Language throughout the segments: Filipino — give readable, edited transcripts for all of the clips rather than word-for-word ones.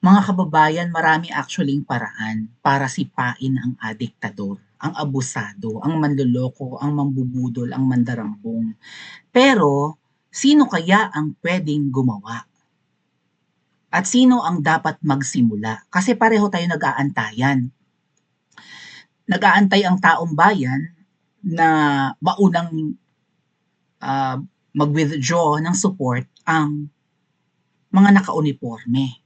Mga kababayan, marami actually paraan para sipain ang adiktador, ang abusado, ang manloloko, ang mambubudol, ang mandarambong. Pero, sino kaya ang pwedeng gumawa? At sino ang dapat magsimula? Kasi pareho tayo nag-aantayan. Nag-aantay ang taong bayan na maunang ah, mag-withdraw ng support ang mga nakauniforme,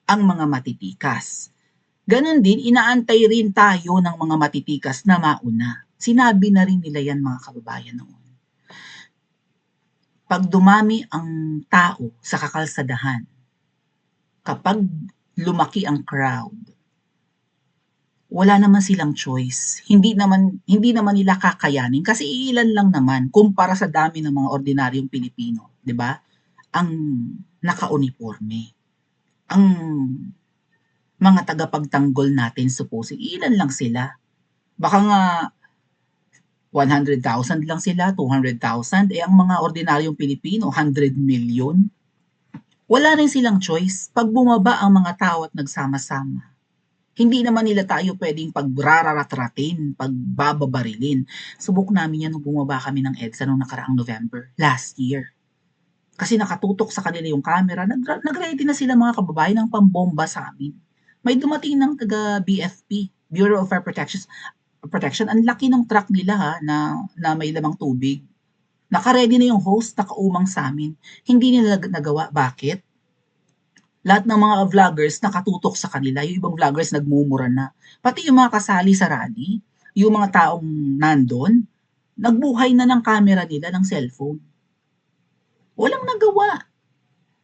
ang mga matitikas. Ganon din, inaantay rin tayo ng mga matitikas na mauna. Sinabi na rin nila yan mga kababayan noon. Pag dumami ang tao sa kakalsadahan, kapag lumaki ang crowd, wala naman silang choice. Hindi naman nila kakayanin kasi iilan lang naman kumpara sa dami ng mga ordinaryong Pilipino, 'di ba? Ang nakauniforme. Ang mga tagapagtanggol natin supposedly ilan lang sila. Baka nga 100,000 lang sila, 200,000, ang mga ordinaryong Pilipino, 100 million. Wala rin silang choice. Pag bumaba ang mga tao at nagsama-sama, hindi naman nila tayo pwedeng pagrararatratin, pagbababarilin. Subok namin yan nung bumaba kami ng EDSA noong nakaraang November, last year. Kasi nakatutok sa kanila yung camera, nag-ready na sila mga kababayan ng pambomba sa amin. May dumating ng taga BFP, Bureau of Fire Protection, ang laki ng truck nila na may lamang tubig. Naka-ready na yung host, nakaumang sa amin. Hindi nila nagawa. Bakit? Lahat ng mga vloggers nakatutok sa kanila. Yung ibang vloggers nagmumura na. Pati yung mga kasali sa rally, yung mga taong nandun, nagbuhay na ng camera nila ng cellphone. Walang nagawa.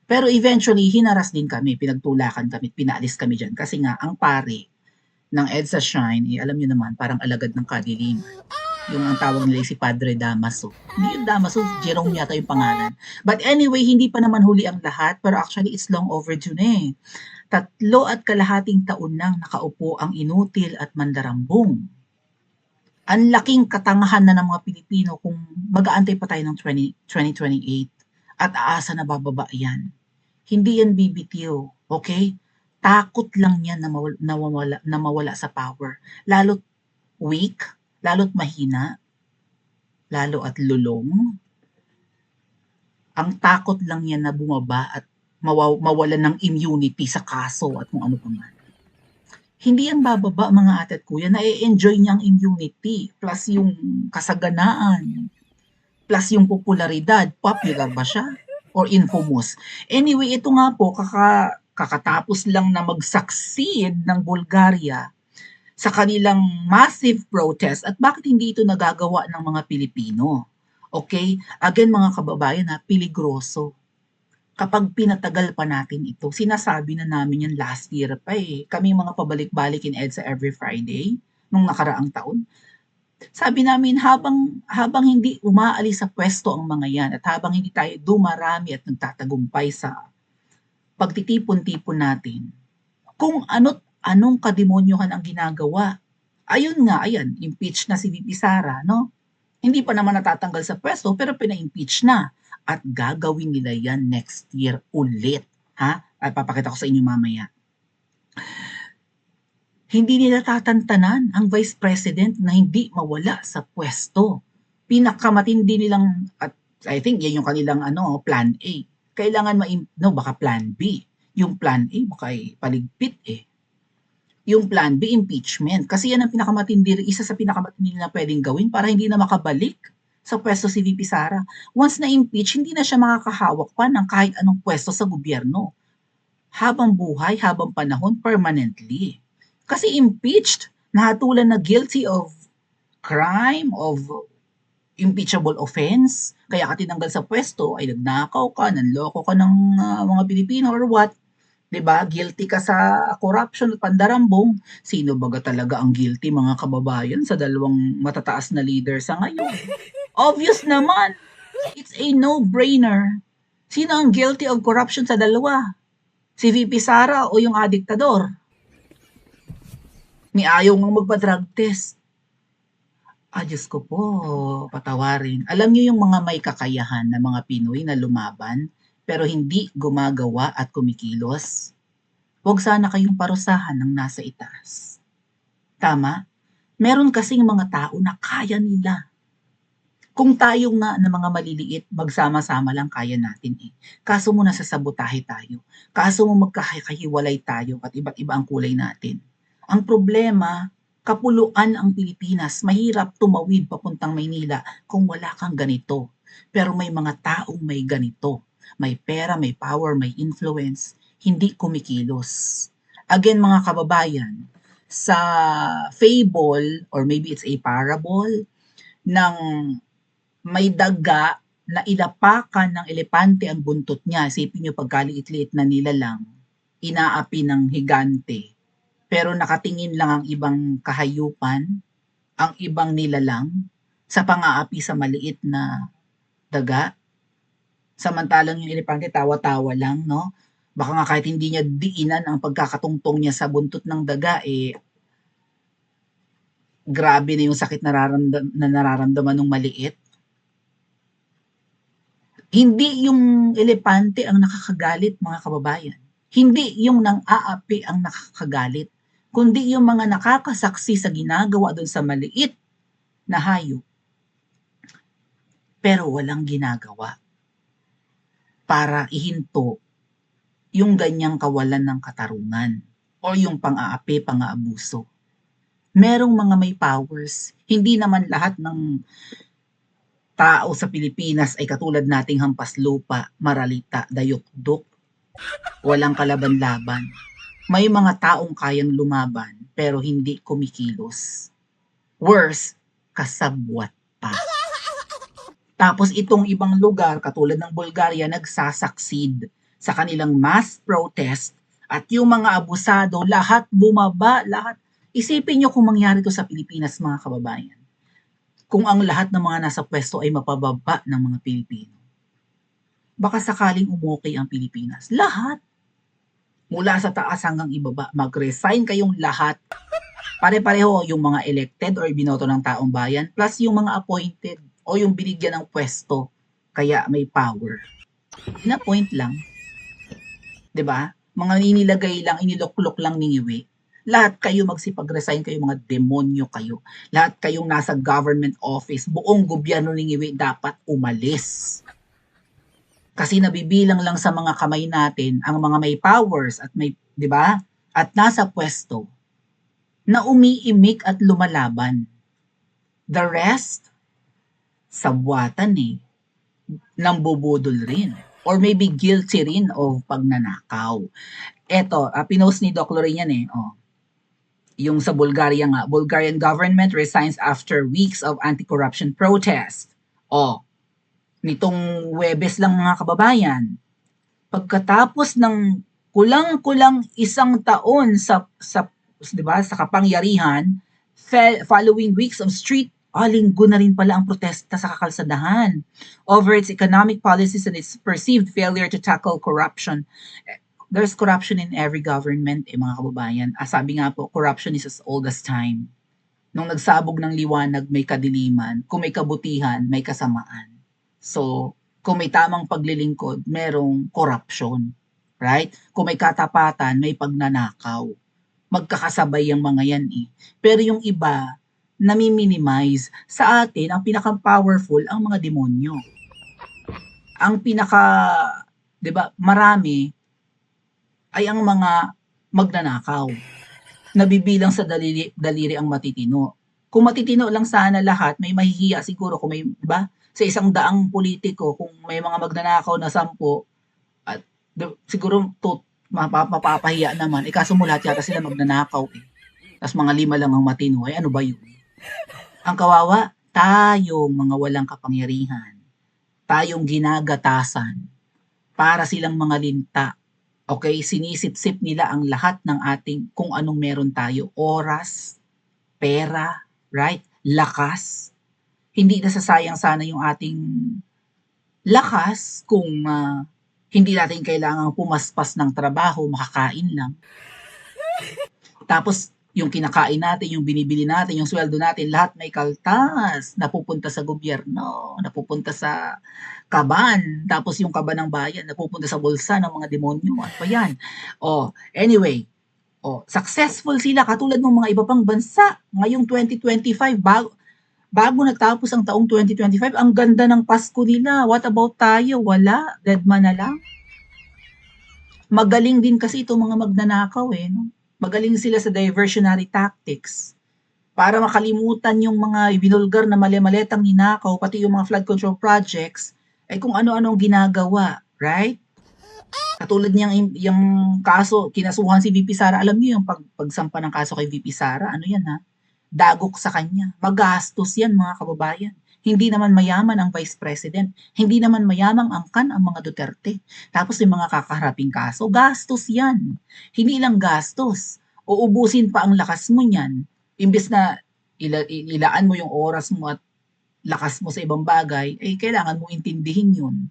Pero eventually, hinaras din kami, pinagtulakan kami, pinaalis kami dyan. Kasi nga, ang pare ng EDSA Shrine, alam nyo naman, parang alagad ng kadiliman. Yung ang tawag nila si Padre Damaso. Hindi yung Damaso, Jerome yata yung pangalan. But anyway, hindi pa naman huli ang lahat, pero actually it's long overdue na eh. 3.5 taon nang nakaupo ang inutil at mandarambong. Ang laking katangahan na ng mga Pilipino kung mag-aantay pa tayo ng 2028 at aasa na bababa yan. Hindi yan bibitiw, okay? Takot lang yan na mawala sa power. Lalo't weak, lalo't mahina, lalo at lulong. Ang takot lang yan na bumaba at mawalan ng immunity sa kaso at kung ano pa man. Hindi yan bababa mga ate at kuya, na-enjoy niya ang immunity plus yung kasaganaan plus yung popularidad. Popular ba siya? Or infamous? Anyway, ito nga po, kakatapos lang na mag-succeed ng Bulgaria sa kanilang massive protest at bakit hindi ito nagagawa ng mga Pilipino? Okay? Again mga kababayan piligroso. Kapag pinatagal pa natin ito, sinasabi na namin yan last year pa eh. Kami mga pabalik-balik in EDSA every Friday nung nakaraang taon. Sabi namin habang hindi umaalis sa pwesto ang mga yan at habang hindi tayo dumarami at nagtatagumpay sa pagtitipon-tipon natin, kung anong kademonyohan ang ginagawa. Ayun nga, ayan, impeach na si VP Sara, no? Hindi pa naman natatanggal sa pwesto pero pina-impeach na. At gagawin nila yan next year ulit. Ha? Ay papakita ko sa inyo mamaya. Hindi nila tatantanan ang Vice President na hindi mawala sa pwesto. Pinakamatindi nilang, at I think yan yung kanilang plan A. Kailangan baka plan B. Yung plan A baka paligpit eh. Yung plan B, impeachment. Kasi yan ang isa sa pinakamatindi na pwedeng gawin para hindi na makabalik sa pwesto si VP Sara. Once na impeach, hindi na siya makakahawak pa ng kahit anong pwesto sa gobyerno. Habang buhay, habang panahon, permanently. Kasi impeached, nahatulan na guilty of crime, of impeachable offense, kaya ka tinanggal sa pwesto, ay nagnakaw ka, nanloko ka ng mga Pilipino or what, 'di ba? Guilty ka sa corruption at pandarambong. Sino baga talaga ang guilty mga kababayan sa dalawang matataas na leader sa ngayon? Obvious naman. It's a no-brainer. Sino ang guilty of corruption sa dalawa? Si VP Sara o yung adiktador? Ni ayaw nga magpa-drug test. Diyos ko po, patawarin. Alam niyo yung mga may kakayahan na mga Pinoy na lumaban pero hindi gumagawa at kumikilos? Huwag sana kayong parusahan ng nasa itaas. Tama? Meron kasing mga tao na kaya nila. Kung tayo nga na mga maliliit, magsama-sama lang kaya natin eh. Kaso mo nasasabotahe tayo. Kaso mo magkakahiwalay tayo at iba't iba ang kulay natin. Ang problema, kapuluan ang Pilipinas. Mahirap tumawid papuntang Maynila kung wala kang ganito. Pero may mga taong may ganito. May pera, may power, may influence. Hindi kumikilos. Again mga kababayan, sa fable or maybe it's a parable ng may daga na ilapakan ng elepante ang buntot niya. Isipin niyo pagkaliit-liit na nilalang, inaapi ng higante. Pero nakatingin lang ang ibang kahayupan, ang ibang nilalang, sa pang-aapi sa maliit na daga. Samantalang yung elepante tawa-tawa lang, no? Baka nga kahit hindi niya diinan ang pagkakatungtong niya sa buntot ng daga, grabe na yung sakit na nararamdaman ng maliit. Hindi yung elepante ang nakakagalit, mga kababayan. Hindi yung nang-aapi ang nakakagalit, kundi yung mga nakakasaksi sa ginagawa doon sa maliit na hayop. Pero walang ginagawa para ihinto yung ganyang kawalan ng katarungan o yung pang-aapi, pang-aabuso. Merong mga may powers, hindi naman lahat ng tao sa Pilipinas ay katulad nating hampas lupa, maralita, dayok-dok, walang kalaban-laban. May mga taong kayang lumaban pero hindi kumikilos. Worse, kasabwat pa. Tapos itong ibang lugar katulad ng Bulgaria nagsasucceed sa kanilang mass protest at yung mga abusado lahat bumaba, lahat. Isipin nyo kung mangyari to sa Pilipinas mga kababayan. Kung ang lahat ng mga nasa pwesto ay mapababa ng mga Pilipino. Baka sakaling umokay ang Pilipinas. Lahat. Mula sa taas hanggang ibaba, mag-resign kayong lahat. Pare-pareho yung mga elected or binoto ng taong bayan plus yung mga appointed o yung binigyan ng pwesto kaya may power. Na-point lang. 'Di ba? Mga inilagay lang, iniluklok lang ni Ngiwi. Lahat kayo magsipag-resign kayo, mga demonyo kayo. Lahat kayong nasa government office, buong gobyerno ni Ngiwi dapat umalis. Kasi nabibilang lang sa mga kamay natin ang mga may powers at may, 'di ba? At nasa pwesto na umiimik at lumalaban. The rest, sabwatan nambubudol rin. Or maybe guilty rin of pagnanakaw. Eto, pinost ni Doc Lorraine yan yung sa Bulgaria nga, Bulgarian government resigns after weeks of anti-corruption protest. Nitong Huwebes lang mga kababayan, pagkatapos ng kulang-kulang isang taon sa 'di ba, sa kapangyarihan, following weeks of street, linggo na rin pala ang protesta sa kakalsadahan over its economic policies and its perceived failure to tackle corruption. There's corruption in every government, mga kababayan. Sabi nga po, corruption is as old as time. Nung nagsabog ng liwanag, may kadiliman. Kung may kabutihan, may kasamaan. So, kung may tamang paglilingkod, merong corruption. Right? Kung may katapatan, may pagnanakaw. Magkakasabay yung mga yan Pero yung iba, nami-minimize. Sa atin, ang pinaka-powerful, ang mga demonyo. Ang pinaka, 'di ba, marami, ay ang mga magnanakaw. Nabibilang sa daliri ang matitino. Kung matitino lang sana lahat, may mahihiya siguro kung may, 'di ba? Sa 100 politiko, kung may mga magnanakaw na 10, at siguro mapapahiya naman. Kaso mo lahat yata sila magnanakaw Tapos mga 5 lang ang matino. Ano ba yun? Ang kawawa, tayong mga walang kapangyarihan. Tayong ginagatasan para silang mga linta. Okay, sinisip-sip nila ang lahat ng ating kung anong meron tayo. Oras, pera, right? Lakas. Hindi nasasayang sana yung ating lakas kung hindi natin kailangang pumaspas ng trabaho, makakain lang. Tapos Yung kinakain natin, yung binibili natin, yung sweldo natin, lahat may kaltas. Napupunta sa gobyerno, napupunta sa kaban. Tapos yung kaban ng bayan, napupunta sa bulsa ng mga demonyo. Ano ba yan? Anyway, successful sila katulad ng mga iba pang bansa. Ngayong 2025, bago natapos ang taong 2025, ang ganda ng Pasko nila. What about tayo? Wala. Deadman na lang. Magaling din kasi itong mga magnanakaw no? Magaling sila sa diversionary tactics para makalimutan yung mga binulgar na mali-maletang ninakaw, pati yung mga flood control projects, ay kung ano-ano ang ginagawa, right? Katulad niyang yung kaso, kinasuhan si VP Sara. Alam niyo yung pagsampa ng kaso kay VP Sara, ano yan ha? Dagok sa kanya. Magastos yan mga kababayan. Hindi naman mayaman ang Vice President. Hindi naman mayamang angkan ang mga Duterte. Tapos yung mga kakaharaping kaso, gastos yan. Hindi lang gastos. Uubusin pa ang lakas mo niyan. Imbes na ilaan mo yung oras mo at lakas mo sa ibang bagay, eh kailangan mo intindihin yun.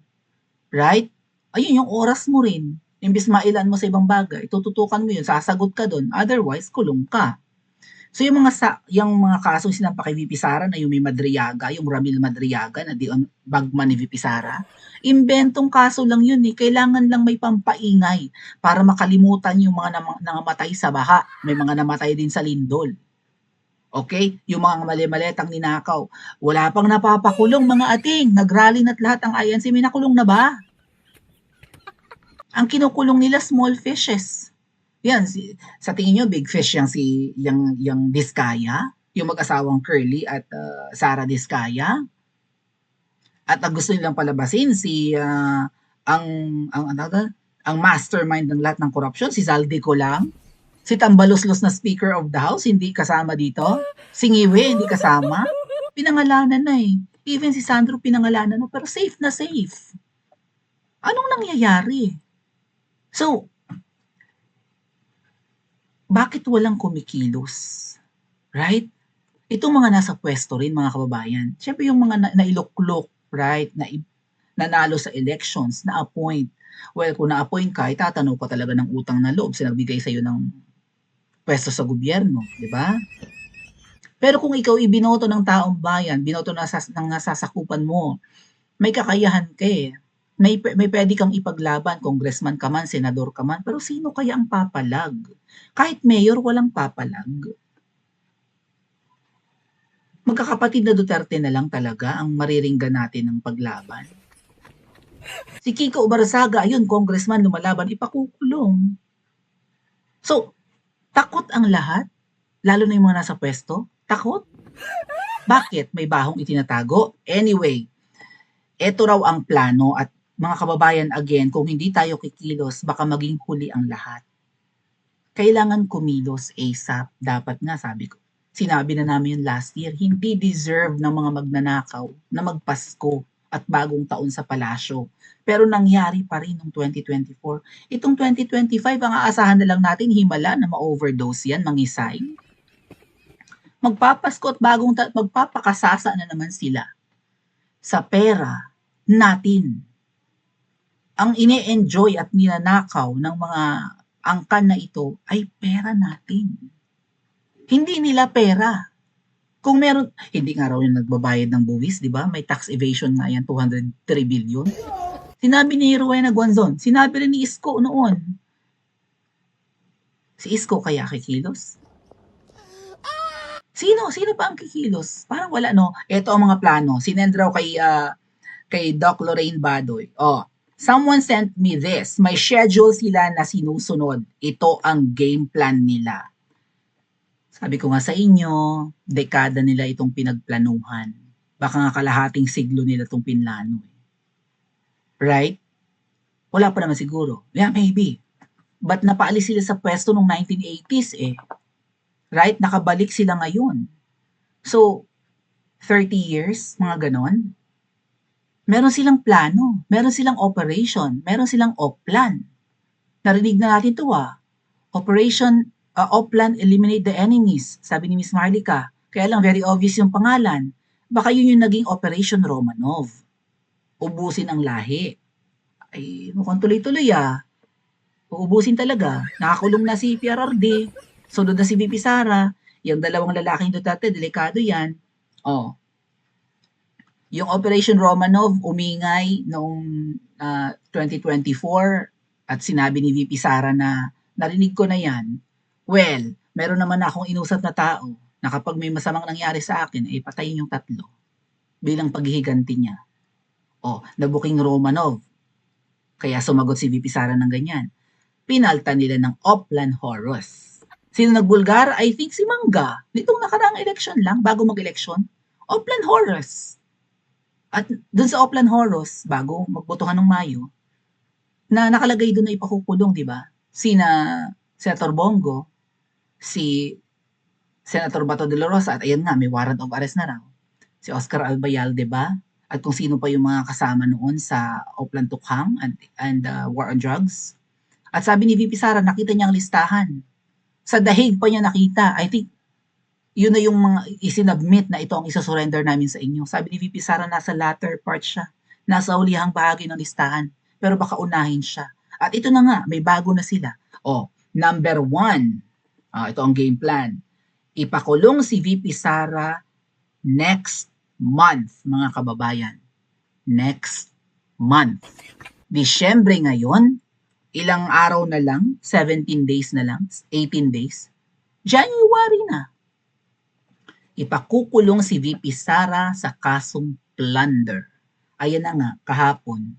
Right? Ayun yung oras mo rin. Imbes mailan mo sa ibang bagay, tututukan mo yun, sasagot ka doon. Otherwise, kulong ka. So yung mga kasong sinampa kay VP Sara na yung may Madriaga, yung Ramil Madriaga na di on bagman ni VP Sara, imbentong kaso lang yun eh. Kailangan lang may pampaingay para makalimutan yung mga nangamatay sa baha. May mga namatay din sa lindol. Okay? Yung mga mali-maletang ninakaw. Wala pang napapakulong mga ating. Nagrally na't lahat ang INC. May nakulong na ba? Ang kinukulong nila small fishes. Yan, sa tingin nyo, big fish yung Diskaya, yung mag-asawang Curly at Sara Diskaya. At ang gusto nilang palabasin ang mastermind ng lahat ng korupsyon, si Zaldico lang. Si Tambaluslos na Speaker of the House, hindi kasama dito. Si Ngiwe, hindi kasama. Pinangalanan na eh. Even si Sandro pinangalanan na, pero safe na safe. Anong nangyayari? So, bakit walang kumikilos? Right? Itong mga nasa pwesto rin, mga kababayan. Siyempre yung mga nailuklok, right? Nanalo sa elections, na-appoint. Well, kung na-appoint ka, itatanaw pa talaga ng utang na loob. Sinagbigay sa'yo ng pwesto sa gobyerno, di ba? Pero kung ikaw ibinoto ng taong bayan, binoto ng nasasakupan mo, may kakayahan ka eh. May pwede kang ipaglaban, congressman ka man, senador ka man, pero sino kaya ang papalag? Kahit mayor, walang papalag. Magkakapatid na Duterte na lang talaga ang mariringgan natin ng paglaban. Si Kiko Barsaga, ayun, congressman, lumalaban, ipakukulong. So, takot ang lahat, lalo na yung mga nasa pwesto, takot. Bakit? May bahong itinatago? Anyway, eto raw ang plano at mga kababayan, again, kung hindi tayo kikilos, baka maging huli ang lahat. Kailangan kumilos ASAP. Dapat nga, sabi ko. Sinabi na namin yun last year, hindi deserve ng mga magnanakaw na magpasko at bagong taon sa palasyo. Pero nangyari pa rin noong 2024. Itong 2025, ang aasahan na lang natin, himala na ma-overdose yan, mangisay. Magpapasko at magpapakasasa na naman sila sa pera natin. Ang ine-enjoy at ninanakaw ng mga angkan na ito ay pera natin. Hindi nila pera. Kung meron, hindi nga raw yung nagbabayad ng buwis, di ba? May tax evasion nga yan, 203 billion. Sinabi ni Rowena Guanzon, sinabi rin ni Isko noon. Si Isko kaya kikilos? Sino pa ang kikilos? Parang wala, no? Ito ang mga plano. Sinend raw kay Doc Lorraine Badoy. Someone sent me this. May schedule sila na sinusunod. Ito ang game plan nila. Sabi ko nga sa inyo, dekada nila itong pinagplanuhan. Baka nga kalahating siglo nila itong pinlano. Right? Wala pa naman siguro. Yeah, maybe. But napaalis sila sa pwesto noong 1980s eh. Right? Nakabalik sila ngayon. So, 30 years, mga ganon. Meron silang plano, meron silang operation, meron silang op-plan. Narinig na natin ito Operation op-plan eliminate the enemies, sabi ni Miss Marlica. Kaya lang very obvious yung pangalan. Baka yun yung naging Operation Romanov. Ubusin ang lahi. Ay, mukhang tuloy-tuloy Uubusin talaga. Nakakulong na si PRRD. Sunod na si VP Sara, yung dalawang lalaking Duterte, delikado yan. Oh, yung Operation Romanov umingay noong 2024 at sinabi ni VP Sara na narinig ko na yan. Well, meron naman akong inusap na tao na kapag may masamang nangyari sa akin, ay patayin yung tatlo bilang paghihiganti niya. O, nabuking Romanov. Kaya sumagot si VP Sara ng ganyan. Pinalta nila ng Oplan Horus. Sino nagbulgar? I think si Mangga. Nitong nakaraang election lang, bago mag-election. Oplan Horus. At dun sa Oplan Horus, bago magbotohan ng Mayo, na nakalagay doon na ipakukulong, di ba? Sina Senator Bongo, si Senator Bato de la Rosa, at ayan nga, may warrant of arrest na raw. Si Oscar Albayalde ba? At kung sino pa yung mga kasama noon sa Oplan Tukhang and War on Drugs. At sabi ni VP Sara, nakita niya ang listahan. Sa dahig pa niya nakita. I think, yun na yung mga isinabmit na ito ang isa-surrender namin sa inyo. Sabi ni VP Sara, nasa latter part siya. Nasa ulihang bahagi ng listahan. Pero baka unahin siya. At ito na nga, may bago na sila. Number 1, ito ang game plan. Ipakulong si VP Sara next month, mga kababayan. Next month. Disyembre ngayon, ilang araw na lang, 17 days na lang, 18 days, January na. Ipakukulong si VP Sara sa kasong plunder. Ayan na nga, kahapon,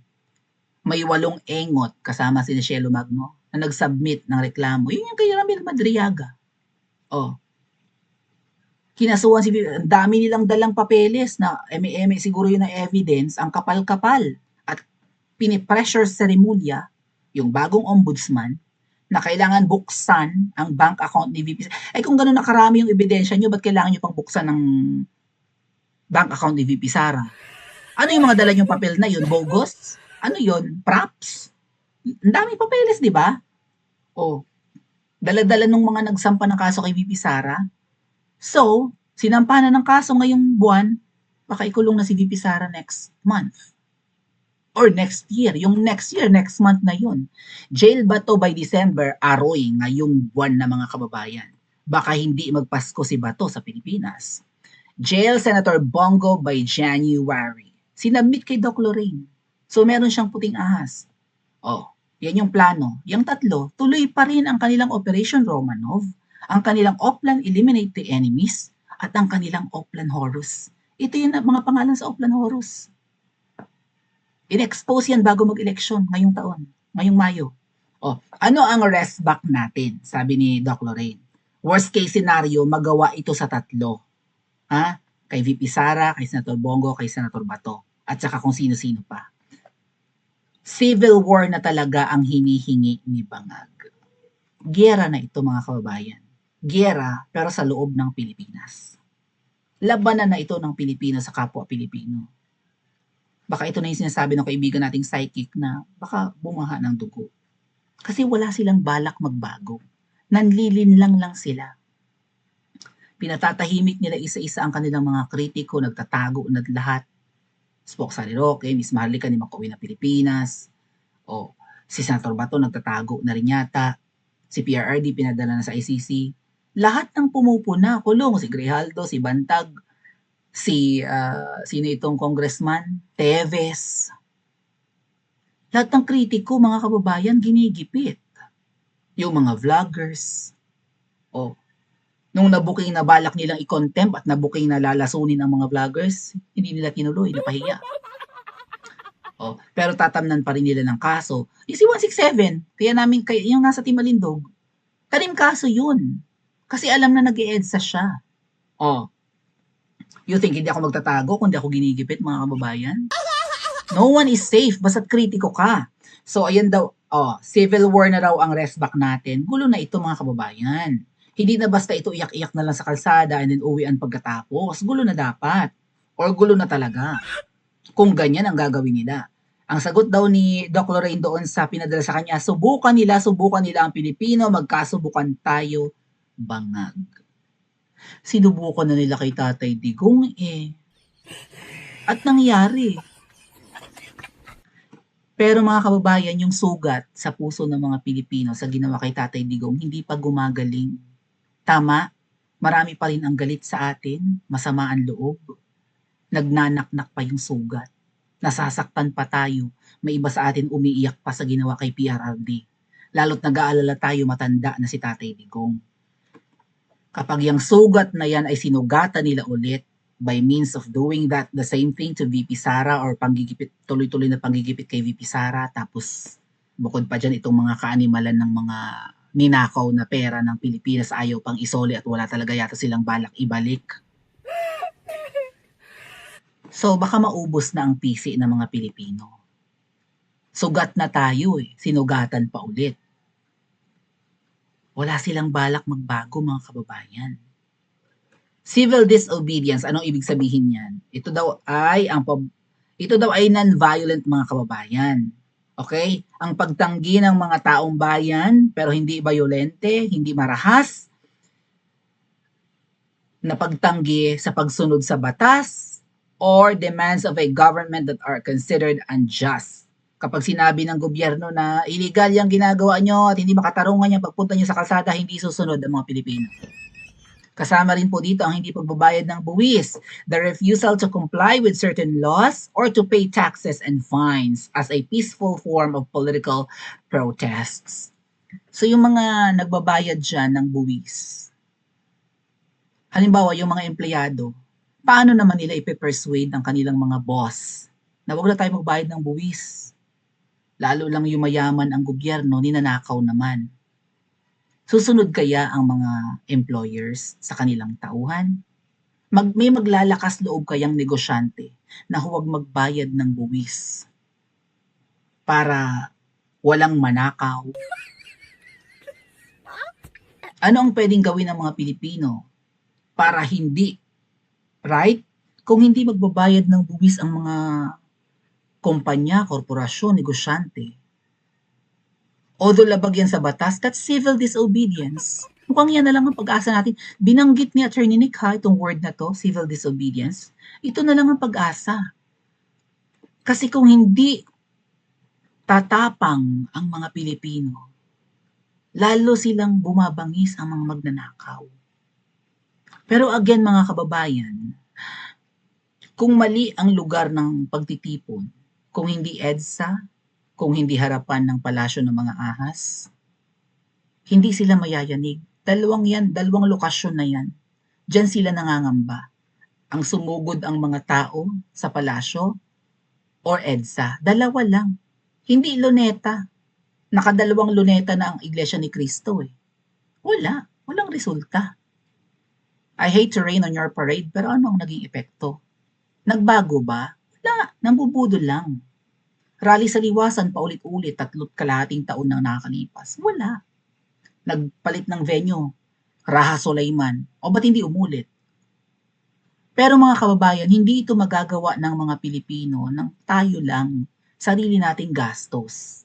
may 8 engot kasama si Cielo Magno na nag-submit ng reklamo. Yun yung kay Ramil Madriaga. Kinasuhan si VP, ang dami nilang dalang papeles na eme-eme siguro yun ang evidence, ang kapal-kapal. At pinipressure sa Remulla, yung bagong ombudsman, na kailangan buksan ang bank account ni VP. Kung gano'n nakarami yung ebidensya nyo, ba't kailangan nyo pang buksan ng bank account ni VP Sara? Ano yung mga dala nyong papel na yun? Bogus? Ano yun? Props? Ang daming papeles, di ba? Dala-dala nung mga nagsampa ng kaso kay VP Sara. So, sinampa na ng kaso ngayong buwan, baka ikulong na si VP Sara next month. Or next year. Yung next year, next month na yun. Jail ba to by December? Aroy, ngayong buwan na mga kababayan. Baka hindi magpasko si Bato sa Pilipinas. Jail Senator Bongo by January. Sinabit kay Doc Lorraine. So meron siyang puting ahas. Yan yung plano. Yung tatlo, tuloy pa rin ang kanilang Operation Romanov, ang kanilang Oplan Eliminate the Enemies, at ang kanilang Oplan Horus. Ito yung mga pangalan sa Oplan Horus. In-expose yan bago mag-eleksyon ngayong taon, ngayong Mayo. Ano ang rest back natin? Sabi ni Doc Lorraine. Worst case scenario, magawa ito sa tatlo. Kay VP Sara, kay Senator Bongo, kay Senator Bato, at saka kung sino-sino pa. Civil war na talaga ang hinihingi ni Bangag. Giyera na ito, mga kababayan. Giyera, pero sa loob ng Pilipinas. Labanan na ito ng Pilipino sa kapwa Pilipino. Baka ito na yung sinasabi ng kaibigan nating psychic na baka bumaha ng dugo. Kasi wala silang balak magbago. Nanlilinlang lang sila. Pinatatahimik nila isa-isa ang kanilang mga kritiko, nagtatago na lahat. Spoke Sally Roque, Miss Maharlika ni Makauwi na Pilipinas. Si Senator Bato nagtatago na rin yata. Si PRRD pinadala na sa ICC. Lahat ng pumupuna, kulong, si Grijaldo, si Bantag, sino itong congressman? Teves. Lahat ng kritiko, mga kababayan, ginigipit. Yung mga vloggers. Nung nabuking na balak nilang i-contempt at nabuking na lalasunin ang mga vloggers, hindi nila tinuloy, napahiya. Pero tatamnan pa rin nila ng kaso. Yung si 167, yung nasa Timalindog, tanim kaso yun. Kasi alam na nag-e-EDSA siya. You think hindi ako magtatago kung hindi ako ginigipit, mga kababayan? No one is safe, basta't kritiko ka. So, ayan daw, civil war na raw ang rest back natin. Gulo na ito, mga kababayan. Hindi na basta ito iyak-iyak na lang sa kalsada and then uwian pagkatapos. Gulo na dapat. Or gulo na talaga. Kung ganyan ang gagawin nila. Ang sagot daw ni Doc Lorraine doon sa pinadala sa kanya, subukan nila ang Pilipino, magkasubukan tayo, Bangag. Sinubukan na nila kay Tatay Digong At nangyari. Pero mga kababayan, yung sugat sa puso ng mga Pilipino sa ginawa kay Tatay Digong, hindi pa gumagaling. Tama, marami pa rin ang galit sa atin, masama ang loob, nagnanaknak pa yung sugat, nasasaktan pa tayo, may iba sa atin umiiyak pa sa ginawa kay PRRD. Lalo't nag-aalala tayo matanda na si Tatay Digong. Kapag yung sugat na yan ay sinugatan nila ulit by means of doing that the same thing to VP Sara or panggigipit, tuloy-tuloy na panggigipit kay VP Sara, tapos bukod pa dyan itong mga kaanimalan ng mga ninakaw na pera ng Pilipinas ayaw pang isoli at wala talaga yata silang balak ibalik. So baka maubos na ang pisi ng mga Pilipino. Sugat na tayo sinugatan pa ulit. Wala silang balak magbago mga kababayan. Civil disobedience, anong ibig sabihin yan? Ito daw ay non-violent mga kababayan. Okay? Ang pagtanggi ng mga taong bayan pero hindi violente, hindi marahas, na pagtanggi sa pagsunod sa batas or demands of a government that are considered unjust. Kapag sinabi ng gobyerno na illegal yung ginagawa nyo at hindi makatarungan yung pagpunta nyo sa kalsada, hindi susunod ang mga Pilipino. Kasama rin po dito ang hindi pagbabayad ng buwis, the refusal to comply with certain laws or to pay taxes and fines as a peaceful form of political protests. So yung mga nagbabayad dyan ng buwis, halimbawa yung mga empleyado, paano naman nila ipe-persuade ang kanilang mga boss na wag na tayo magbayad ng buwis? Lalo lang yung mayaman ang gobyerno, ninanakaw naman. Susunod kaya ang mga employers sa kanilang tauhan? May maglalakas loob kayang negosyante na huwag magbayad ng buwis para walang manakaw? Ano ang pwedeng gawin ng mga Pilipino para hindi, right? Kung hindi magbabayad ng buwis ang mga kumpanya, korporasyon, negosyante. Although labag yan sa batas, that's civil disobedience. Mukhang yan na lang ang pag-asa natin. Binanggit ni Attorney Nick itong word na to, civil disobedience. Ito na lang ang pag-asa. Kasi kung hindi tatapang ang mga Pilipino, lalo silang bumabangis ang mga magnanakaw. Pero again mga kababayan, kung mali ang lugar ng pagtitipon, kung hindi EDSA, kung hindi harapan ng palasyo ng mga ahas, hindi sila mayayanig. Dalawang lokasyon na yan. Diyan sila nangangamba. Ang sumugod ang mga tao sa palasyo or EDSA. Dalawa lang. Hindi luneta. Nakadalawang luneta na ang Iglesia ni Cristo Walang resulta. I hate to rain on your parade, pero ano ang naging epekto? Nagbago ba? Wala. Nambubudol lang. Rally sa liwasan paulit-ulit, 3.5 taon nang nakakalipas. Wala. Nagpalit ng venue, Raha Sulaiman. O ba't hindi umulit? Pero mga kababayan, hindi ito magagawa ng mga Pilipino nang tayo lang, sarili nating gastos.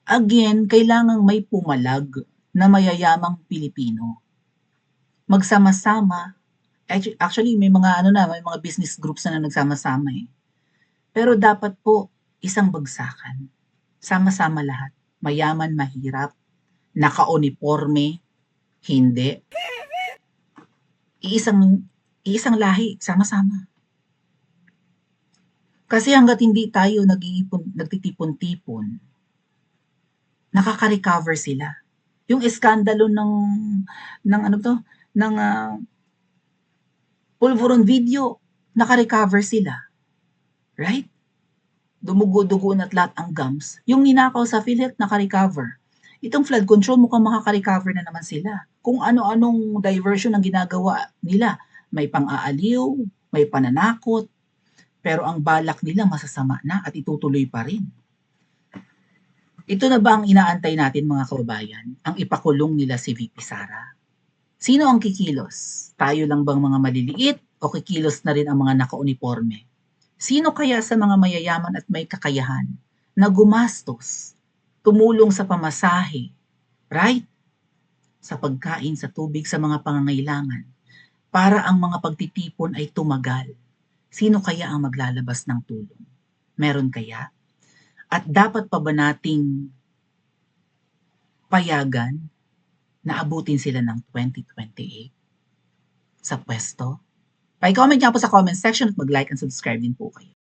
Again, kailangang may pumalag na mayayamang Pilipino. Magsama-sama. Actually, may mga may mga business groups na nagsama-sama Pero dapat po isang bagsakan. Sama-sama lahat. Mayaman, mahirap, naka-uniforme, hindi. Iisang lahi, sama-sama. Kasi hanggat hindi tayo nagtitipon-tipon, nakaka-recover sila. Yung eskandalo ng Pulveron video, naka-recover sila. Right? Dumugo-dugo na't lahat ang gums. Yung ninakaw sa PhilHealth, naka-recover. Itong flood control, mukhang makaka-recover na naman sila. Kung ano-anong diversion ang ginagawa nila. May pang-aaliw, may pananakot, pero ang balak nila masasama na at itutuloy pa rin. Ito na ba ang inaantay natin mga kababayan? Ang ipakulong nila si VP Sara? Sino ang kikilos? Tayo lang bang mga maliliit o kikilos na rin ang mga naka-uniforme? Sino kaya sa mga mayayaman at may kakayahan na gumastos, tumulong sa pamasahe, right? Sa pagkain, sa tubig, sa mga pangangailangan, para ang mga pagtitipon ay tumagal? Sino kaya ang maglalabas ng tulong? Meron kaya? At dapat pa ba nating payagan na abutin sila ng 2028 sa pwesto? Pa-comment niyo po sa comment section at mag-like and subscribe din po kayo.